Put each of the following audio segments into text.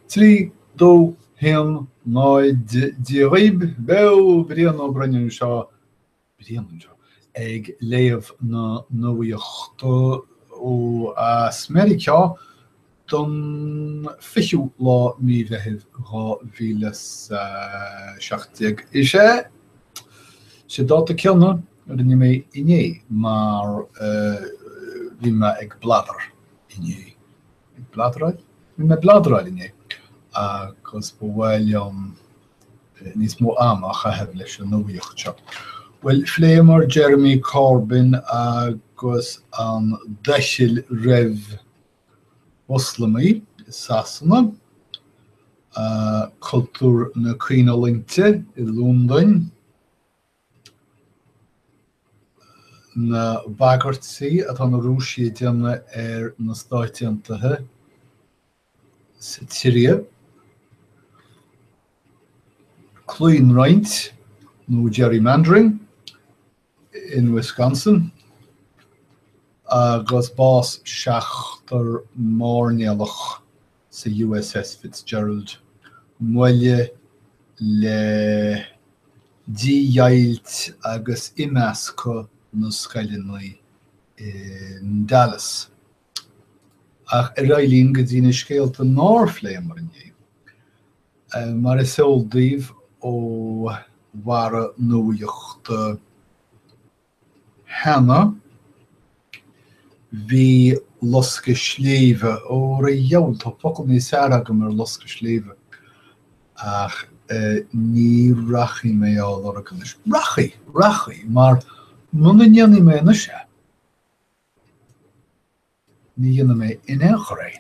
Trí dó him náid díoib be brian ó brein seo ag léamh na nuacht ó Meiriceá don fiú lá míbheitheamh 2017. Is sé dáta ceanna rinne mé inné mar bhí me ag bladar inné. Ag bladraid? Bhí me bladraid inné. Agus ba bhfuil níos mó amach a hebh leis an nuacht seo. Well, Flémar Jeremy Corbyn agus an deisiil raibh Muslimí Sasanna, cultúr na Cuinolinte I London, na Bagartsaí atá na Rússia déanana na Stáit Untaithe sa Tíre, Clúin Roint nó gerrymandering in Wisconsin, agus bás seachtar mórnealach sa USS Fitzgerald, muile le díailt agus imeasca na Scailinaí in Dallas. Ach railín go dtí na scéalta Flémar inné. Mar is eoldíobh ó mhara nuacht Hanna, bhí losca sléomha ó ra dheol tá focail níos fearr agam ar losca sléomha ach ní rachaí mé á lorachas. Rachaí, mar muna dhéanaí mé na sé. Ní dhéana mé in éachra.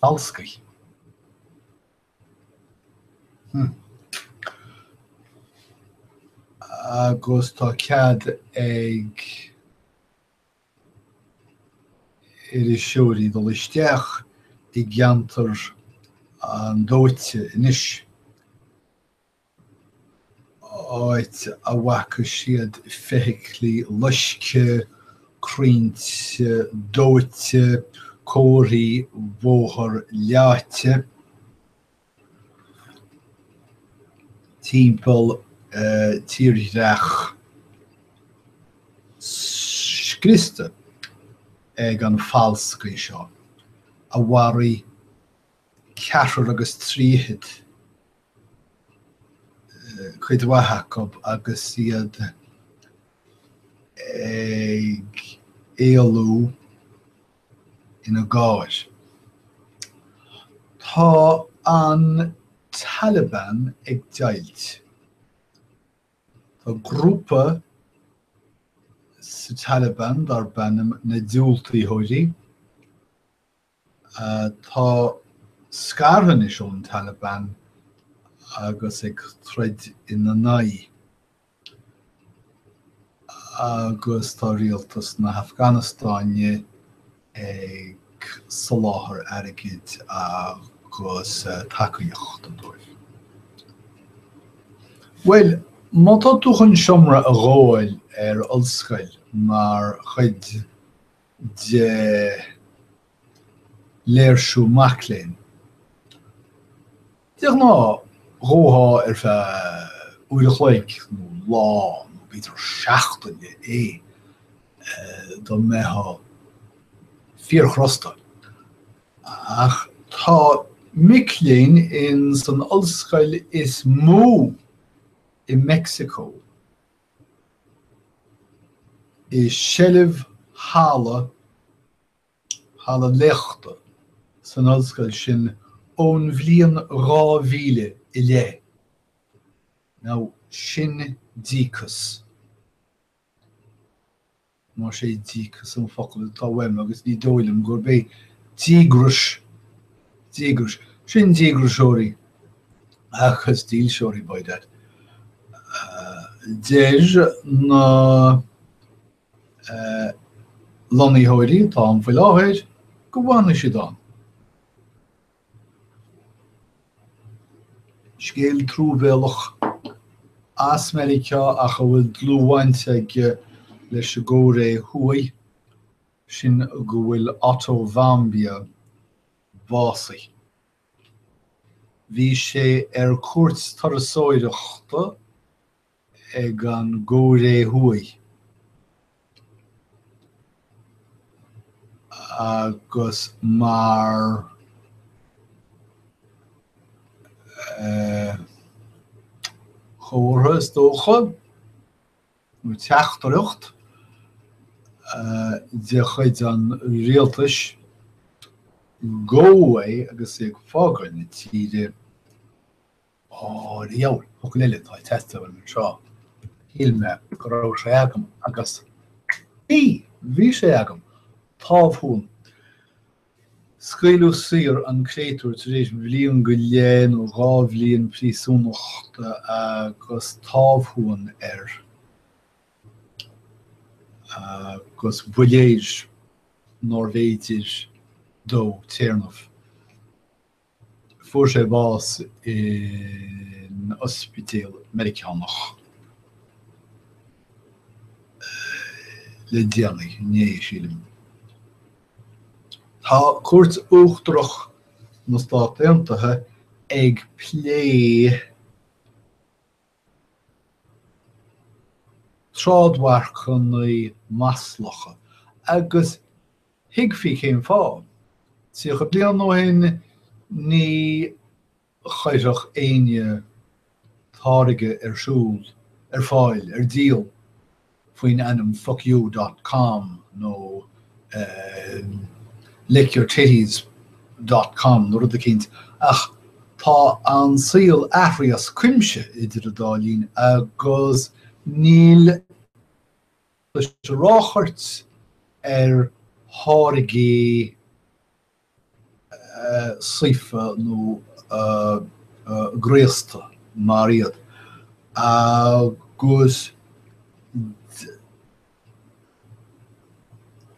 Falscaí. Agus tá cead ag irisisiúirí dul isteach I gceantar an dóite inis. Áit a bhaca siad feithiclí luisce, críinte, dóite, cóirí, bóthar, leáite, timpeall tíreach scriste ag an falscaí seo, a bharaí ceatar agus tríoid chuid Jacob agus iad ag éalú ina gáis. Tá an Taliban ag deilt. Tá grúpa sa Taliban dar bennim na dúiltaí Chóiré. Tá scarthan is ón Taliban agus ag troid ina naí. Agus tá rialtas na Afganastáine ag soláthar airgid agus tacaíocht an dóibh. Well, má tá dúchan siomra a gháil ar ollscoil mar chuid de léirsú macléin. Díoch ná róthá ar feadh uairichlaig nó lá nó bítar seachtaine do mbeatha fíorchrosta. Ach tá micléin in san ollscoil is mó in Mexico is shelliv hala lechta san ollscoil sin ón bhliain rá mhíle I le. Now sin dícas. Mar sé dícas an focail tá weim agus ní dóilm gur bé dígris. Sin dígrasóirí achas dílsóirí by that. Déir na Lonnaí Chóiré tá an bhfuil áthir go bhhainne siad an. Scéal trúbhéalach as Meiriceá ach a bhfuil dlúhainte ag leis a Chóiré Thuaidh sin go bhfuil Otto Warmbier básaí. Bhí sé cuairt tarasóireachta ag an Chóiré Thuaidh. Agus mar chomhartha is dócha, nó teachtareacht, de chuid an rialtas Galway agus ag fágáil na tíre riamh thug leile tá testa bhfuil mar seo. Híl me go raibh sé agam agus bhí sé agam tábhún. Scaoileadh saor an créatúir tar éis bhliain go léinn ó 2 bhliain príosúnachta agus tábhún agus buléir Norvéidir dó téarnamh. Fuair sé bás in ospidéal Meiriceánach le déanaíné sílim. Tá cuairt uachtarach na Stáit Aontaithe ag plé trádáirceannaí maslacha agus hiagfaí chéim fáil. Suíocha bliain nó hain ní chaireach aine táirge siúl fáil díal faoin anam fuckyou.com nó lickyourtitties.com nó rud a cint ach tá an saoil athraíos cuimse idir a dálín agus níl ráchart tháirgí suife nó gréasta mar iad agus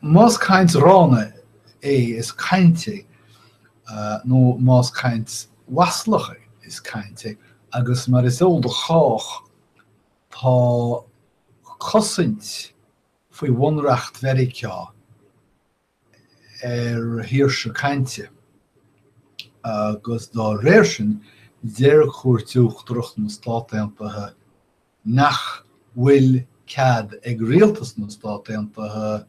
más caint rána is cainte nó más caint waslacha is cainte agus mar is óil de chách tá cosint faoi bhunreacht Meiriceá hirsche cainte agus dá réir sin déir chuairteochttarach na Stáit Aontaithe nach bhfuil cead ag rialtas na Stáit Aontaithe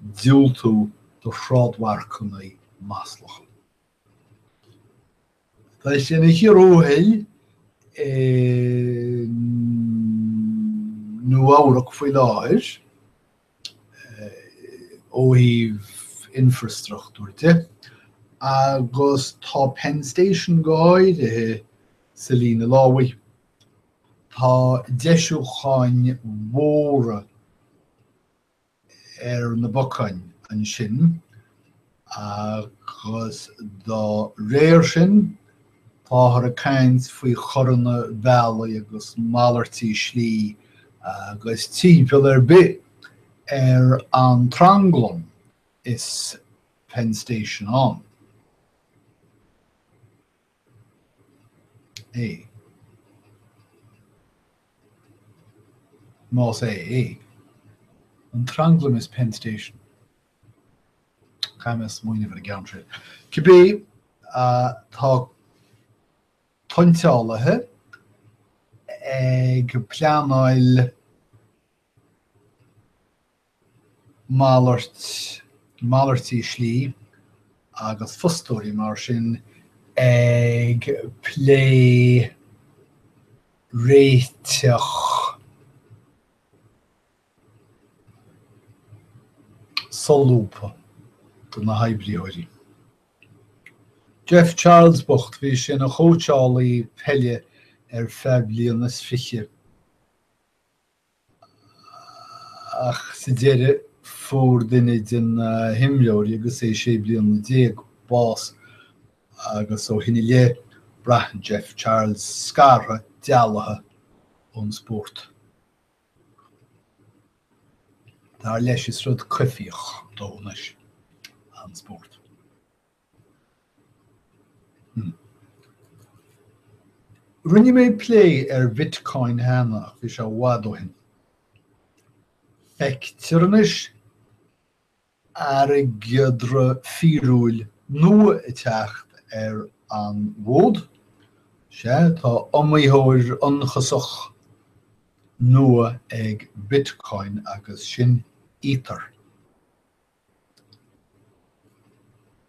diúltú do sráidmharcannaí maslacha. Tá sin na Chóiré Nuacht faoi láthir óíomh infrastruchtúirte agus tá Penn Station gáid sa lína lámhaigh. Tá deisiúcháin mhóra na bocain an sin agus dá réir sin tá a caint faoi choranna bhealaí agus málartaí slí agus timpeall bit an Tranglan is Penn Station an. Más an Tranglan is Penn Station. Caimas muoine bhar a gceann Cibé tá tonteálathe ag pleanáil málartaí slí agus fustóirí mar sin ag plé réiteach solúpa do na haibríoirí. Jeff Charles Bocht bhí sin a chóteálaí peile febliain is fiche. Ach sa déire fór duine den himleoirí agus sé bliain na 10 bás agus ó hinine lé braithin Jeff Charles scartha dealathe ón sport. Tá leis is rud cuifiach dónis an sport. Rinne mé play Bitcoin hena bhí sé bhádóhin. Feic tírenis gyadra fírúil nua I teacht an bhód, sé tá iomaíthóir anchasach nua ag Bitcoin agus sin Ether.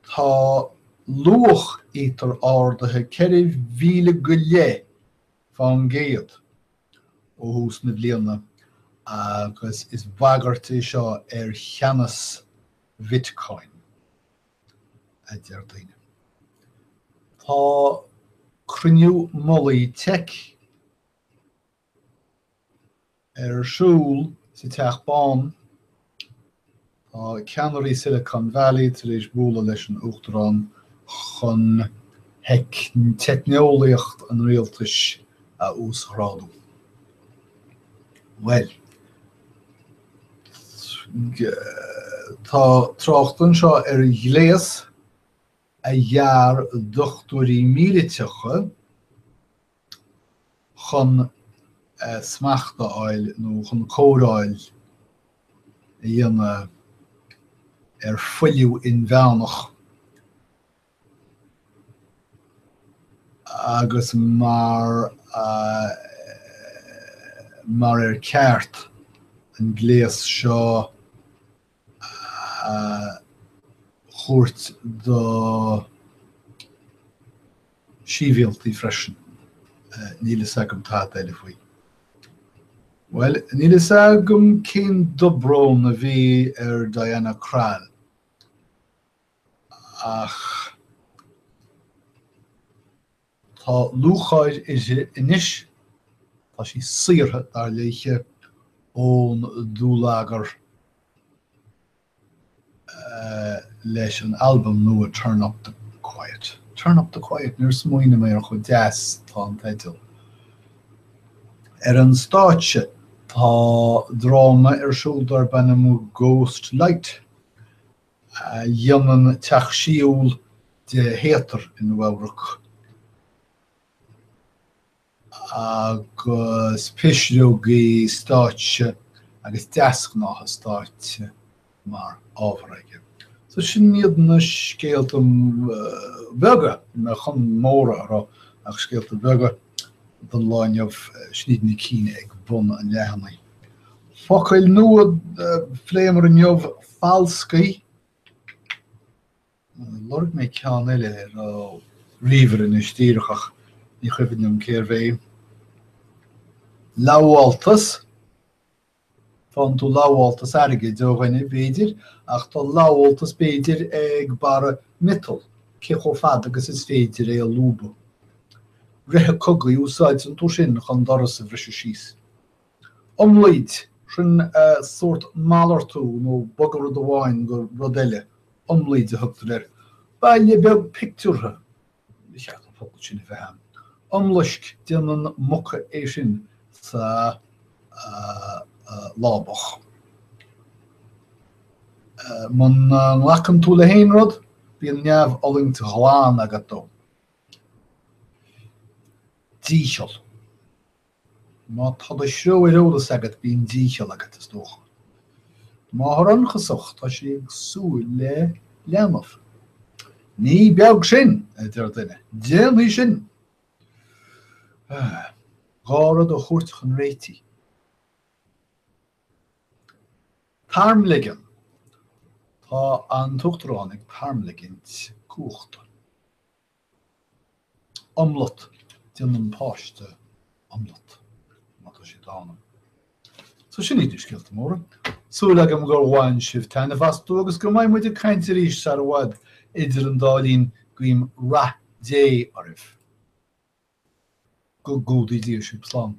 Tá luach Ether áirithe 4,000 go léi Phortaingéil ó hús na bliana agus is bhagartí seo cheannas Bitcoin a deir daoine. Tá cruinniú molaí tech siúl sa teach bán tá ceannarí Silicon Valley tar éis bhuala leis an uachtarán chun heic teicneolaíocht an rialtais a úsráidú. Well, tá tráchtan seo gléas a dhear dochtúirí míleiteacha chun smeachta áil nó chun córáil a dhéanamh fuilliú in bheanach agus mar ceart an gléas seo chuirt do síbhialtaí freisin níl is agam tá eile faoi. Well, níl is agam cén dobrón a bhí Diana Krall ach tá lúcháid inis tá sí saoirthe dar léiche ón dúlagar leis an album nua Turn Up the Quiet. Turn Up the Quiet, nuair smaoine mé ar chud deas tá an titil. An stáitse tá dráma siúldar benamú Ghost Light dionan teach siúl de hétar in bhhamhreach agus pisisiúgaí stáitse agus deascnátha stáitse mar ábhraige. So sin iad na scéaltam bheaga na chun móra ará ach scéalta bheaga don láinneamh snídna cíine ag bun an lehannaí. Focail nua phléimar an neamh falscaí Lord mé ceann eile ar riomhar in istíreachach ní chuimhneam céir bhéh. Lábháltas fan tú lábháltas aige dóghaine béidir ach tá lábháltas béidir ag bara mital cé fad agus is féidir a lúba. Rithe cogaí úsáid an tú sin chun doras a bhreise síos. Omlaid sin sort málartú nó bogar do bháin go rodile omlaid a thugtar baile beag pictúrtha cheach an focail sin a bheith. Omlaisc déanaan mucha é sin sa lábach. Man lachan tú le héanrod, bhí neamh oling tú gháin agat dó. Díseal. Má tá a seo iródas agat bíon díseal agat is dócha. Má thar anchasach tá sé ag súil le leanmh. Ní beag sin a deir duine. Déanaí sin. Gárad ó chuirt chun réití. Tarmligean. Tá an tuachtarán ag tarmligint cúchta. Omlot. Déanaan páiste omlot. Má tá sé dánam. So sin idir scéalta móra. Súil agam gur bháin sibh taine bhastú agus go mbeidh muidir cainte arís ar bhfad idir an dálín guím ra dé aribh. Go gúdaí díos siú slán.